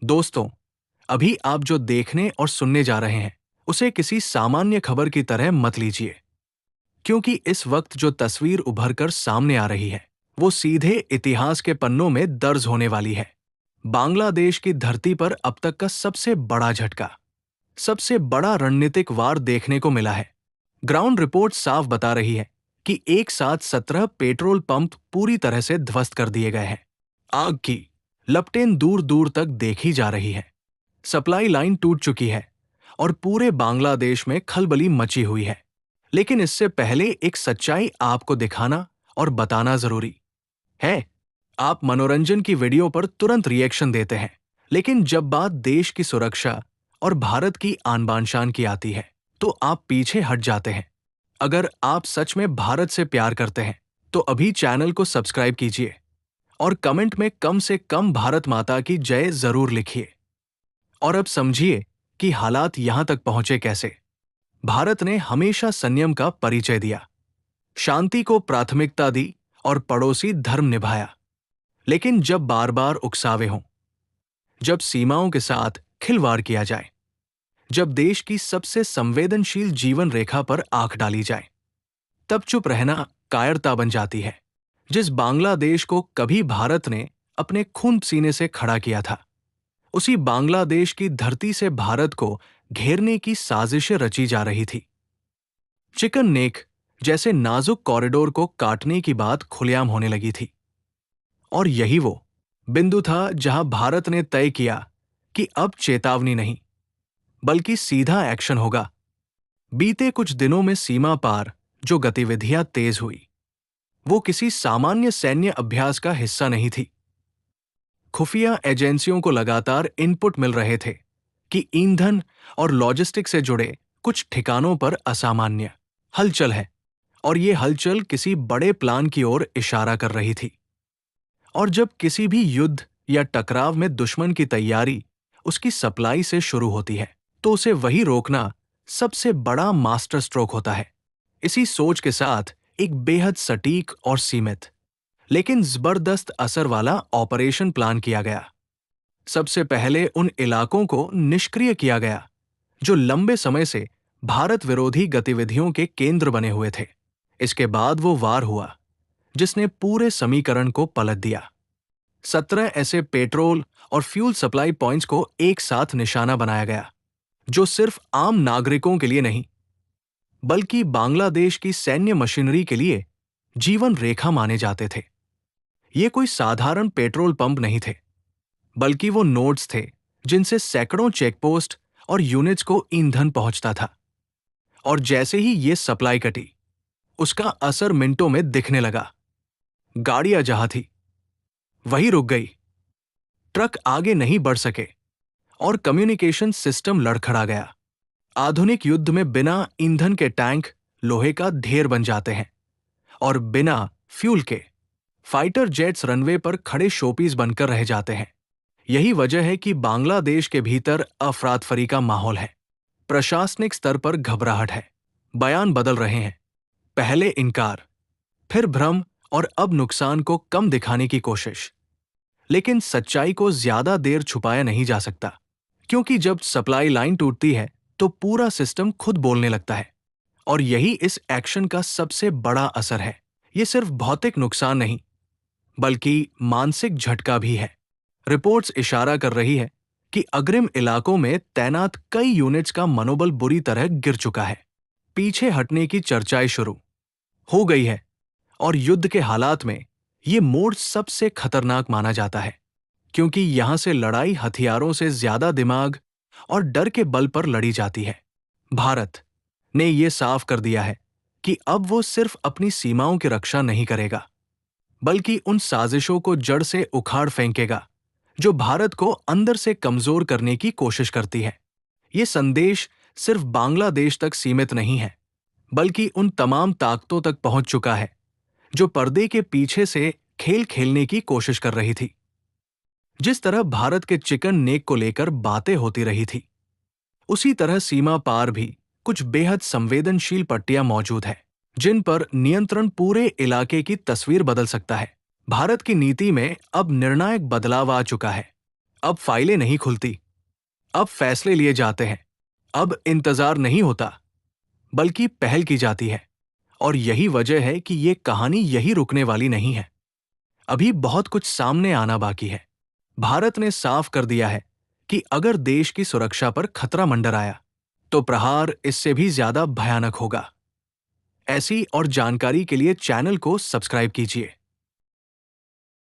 दोस्तों, अभी आप जो देखने और सुनने जा रहे हैं, उसे किसी सामान्य खबर की तरह मत लीजिए, क्योंकि इस वक्त जो तस्वीर उभर कर सामने आ रही है, वो सीधे इतिहास के पन्नों में दर्ज होने वाली है। बांग्लादेश की धरती पर अब तक का सबसे बड़ा झटका, सबसे बड़ा रणनीतिक वार देखने को मिला है। ग्राउंड रिपोर्ट साफ बता रही है कि एक साथ 17 पेट्रोल पंप पूरी तरह से ध्वस्त कर दिए गए हैं। आग की लपटें दूर दूर तक देखी जा रही है। सप्लाई लाइन टूट चुकी है और पूरे बांग्लादेश में खलबली मची हुई है। लेकिन इससे पहले एक सच्चाई आपको दिखाना और बताना जरूरी है। आप मनोरंजन की वीडियो पर तुरंत रिएक्शन देते हैं, लेकिन जब बात देश की सुरक्षा और भारत की आन बान शान की आती है, तो आप पीछे हट जाते हैं। अगर आप सच में भारत से प्यार करते हैं, तो अभी चैनल को सब्सक्राइब कीजिए और कमेंट में कम से कम भारत माता की जय जरूर लिखिए। और अब समझिए कि हालात यहां तक पहुंचे कैसे। भारत ने हमेशा संयम का परिचय दिया, शांति को प्राथमिकता दी और पड़ोसी धर्म निभाया। लेकिन जब बार बार उकसावे हों, जब सीमाओं के साथ खिलवाड़ किया जाए, जब देश की सबसे संवेदनशील जीवन रेखा पर आंख डाली जाए, तब चुप रहना कायरता बन जाती है। जिस बांग्लादेश को कभी भारत ने अपने खून पसीने से खड़ा किया था, उसी बांग्लादेश की धरती से भारत को घेरने की साजिशें रची जा रही थी। चिकन नेक जैसे नाजुक कॉरिडोर को काटने की बात खुलेआम होने लगी थी। और यही वो बिंदु था जहां भारत ने तय किया कि अब चेतावनी नहीं, बल्कि सीधा एक्शन होगा। बीते कुछ दिनों में सीमा पार जो गतिविधियां तेज हुई, वो किसी सामान्य सैन्य अभ्यास का हिस्सा नहीं थी। खुफिया एजेंसियों को लगातार इनपुट मिल रहे थे कि ईंधन और लॉजिस्टिक से जुड़े कुछ ठिकानों पर असामान्य हलचल है, और ये हलचल किसी बड़े प्लान की ओर इशारा कर रही थी। और जब किसी भी युद्ध या टकराव में दुश्मन की तैयारी उसकी सप्लाई से शुरू होती है, तो उसे वही रोकना सबसे बड़ा मास्टर स्ट्रोक होता है। इसी सोच के साथ एक बेहद सटीक और सीमित, लेकिन जबरदस्त असर वाला ऑपरेशन प्लान किया गया। सबसे पहले उन इलाकों को निष्क्रिय किया गया जो लंबे समय से भारत विरोधी गतिविधियों के केंद्र बने हुए थे। इसके बाद वो वार हुआ जिसने पूरे समीकरण को पलट दिया। 17 ऐसे पेट्रोल और फ्यूल सप्लाई पॉइंट्स को एक साथ निशाना बनाया गया, जो सिर्फ आम नागरिकों के लिए नहीं, बल्कि बांग्लादेश की सैन्य मशीनरी के लिए जीवन रेखा माने जाते थे। ये कोई साधारण पेट्रोल पंप नहीं थे, बल्कि वो नोड्स थे जिनसे सैकड़ों चेकपोस्ट और यूनिट्स को ईंधन पहुंचता था। और जैसे ही ये सप्लाई कटी, उसका असर मिनटों में दिखने लगा। गाड़ियां जहां थी वही रुक गई, ट्रक आगे नहीं बढ़ सके और कम्युनिकेशन सिस्टम लड़खड़ा गया। आधुनिक युद्ध में बिना ईंधन के टैंक लोहे का ढेर बन जाते हैं, और बिना फ्यूल के फाइटर जेट्स रनवे पर खड़े शोपीस बनकर रह जाते हैं। यही वजह है कि बांग्लादेश के भीतर अफरातफरी का माहौल है। प्रशासनिक स्तर पर घबराहट है, बयान बदल रहे हैं, पहले इनकार, फिर भ्रम और अब नुकसान को कम दिखाने की कोशिश। लेकिन सच्चाई को ज्यादा देर छुपाया नहीं जा सकता, क्योंकि जब सप्लाई लाइन टूटती है तो पूरा सिस्टम खुद बोलने लगता है। और यही इस एक्शन का सबसे बड़ा असर है। ये सिर्फ भौतिक नुकसान नहीं, बल्कि मानसिक झटका भी है। रिपोर्ट्स इशारा कर रही है कि अग्रिम इलाकों में तैनात कई यूनिट्स का मनोबल बुरी तरह गिर चुका है। पीछे हटने की चर्चाएं शुरू हो गई है, और युद्ध के हालात में ये मोड़ सबसे खतरनाक माना जाता है, क्योंकि यहां से लड़ाई हथियारों से ज्यादा दिमाग और डर के बल पर लड़ी जाती है। भारत ने ये साफ कर दिया है कि अब वो सिर्फ अपनी सीमाओं की रक्षा नहीं करेगा, बल्कि उन साजिशों को जड़ से उखाड़ फेंकेगा जो भारत को अंदर से कमजोर करने की कोशिश करती है। ये संदेश सिर्फ बांग्लादेश तक सीमित नहीं है, बल्कि उन तमाम ताकतों तक पहुंच चुका है जो पर्दे के पीछे से खेल खेलने की कोशिश कर रही थी। जिस तरह भारत के चिकन नेक को लेकर बातें होती रही थी, उसी तरह सीमा पार भी कुछ बेहद संवेदनशील पट्टियां मौजूद हैं, जिन पर नियंत्रण पूरे इलाके की तस्वीर बदल सकता है। भारत की नीति में अब निर्णायक बदलाव आ चुका है। अब फाइलें नहीं खुलती, अब फैसले लिए जाते हैं, अब इंतजार नहीं होता, बल्कि पहल की जाती है। और यही वजह है कि ये कहानी यही रुकने वाली नहीं है। अभी बहुत कुछ सामने आना बाकी है। भारत ने साफ कर दिया है कि अगर देश की सुरक्षा पर खतरा मंडराया, तो प्रहार इससे भी ज्यादा भयानक होगा। ऐसी और जानकारी के लिए चैनल को सब्सक्राइब कीजिए।